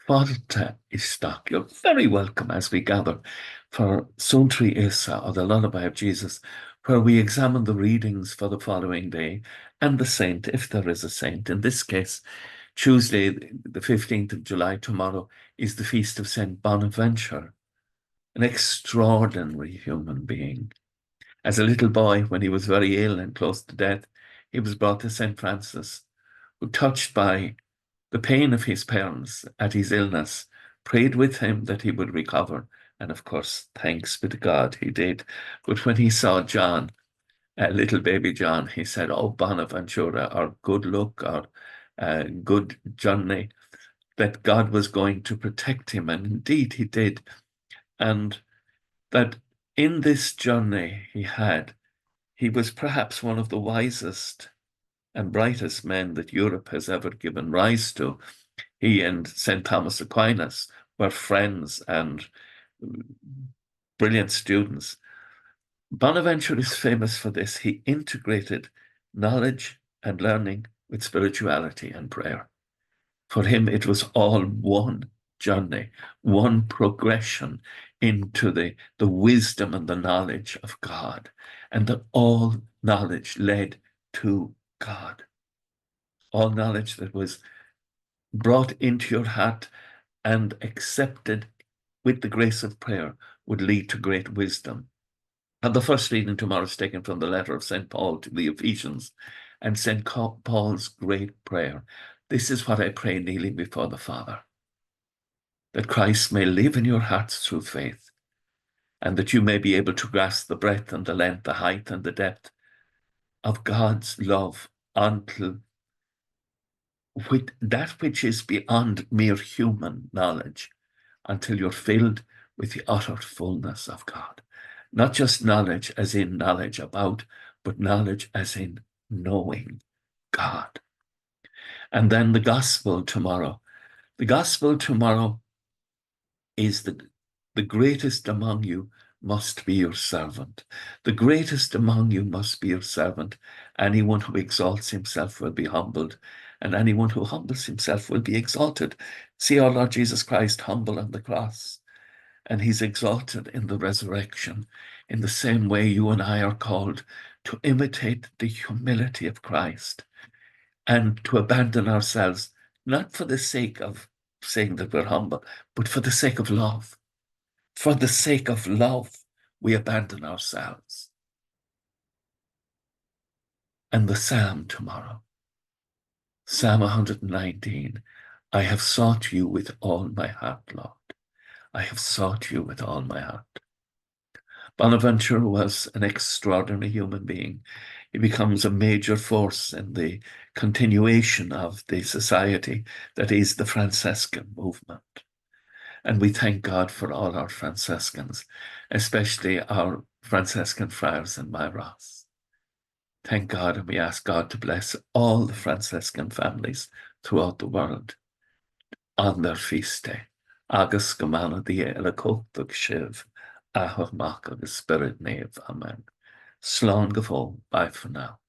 Fáilte Isteach. You're very welcome as we gather for Suantraí Íosa, or the Lullaby of Jesus, where we examine the readings for the following day and the saint, if there is a saint. In this case, Tuesday, the 15th of July, tomorrow, is the feast of Saint Bonaventure, an extraordinary human being. As a little boy, when he was very ill and close to death, he was brought to St. Francis, who, touched by the pain of his parents at his illness, prayed with him that he would recover. And of course, thanks be to God, he did. But when he saw John, little baby John, he said, "Oh, Bonaventure, or good luck, or good journey," that God was going to protect him. And indeed he did. And that in this journey he was perhaps one of the wisest and brightest men that Europe has ever given rise to. He and St. Thomas Aquinas were friends and brilliant students. Bonaventure is famous for this. He integrated knowledge and learning with spirituality and prayer. For him, it was all one journey, one progression into the wisdom and the knowledge of God, and that all knowledge led to God. All knowledge that was brought into your heart and accepted with the grace of prayer would lead to great wisdom. And the first reading tomorrow is taken from the letter of St. Paul to the Ephesians and St. Paul's great prayer. "This is what I pray kneeling before the Father, that Christ may live in your hearts through faith, and that you may be able to grasp the breadth and the length, the height and the depth of God's love until with that which is beyond mere human knowledge, until you're filled with the utter fullness of God." Not just knowledge as in knowledge about, but knowledge as in knowing God. And then the gospel tomorrow. The gospel tomorrow is the greatest among you must be your servant. The greatest among you must be your servant. Anyone who exalts himself will be humbled, and anyone who humbles himself will be exalted. See our Lord Jesus Christ humble on the cross, and he's exalted in the resurrection. In the same way, you and I are called to imitate the humility of Christ and to abandon ourselves, not for the sake of saying that we're humble, but for the sake of love. For the sake of love, we abandon ourselves. And the psalm tomorrow, Psalm 119, "I have sought you with all my heart, Lord. I have sought you with all my heart." Bonaventure was an extraordinary human being. He becomes a major force in the continuation of the society that is the Franciscan movement. And we thank God for all our Franciscans, especially our Franciscan friars in Myros. Thank God, and we ask God to bless all the Franciscan families throughout the world on their feast day. Agus gomana dia elakotug shiv, ahormach agus spirit nave. Amen. Slán go fóg. Bye for now.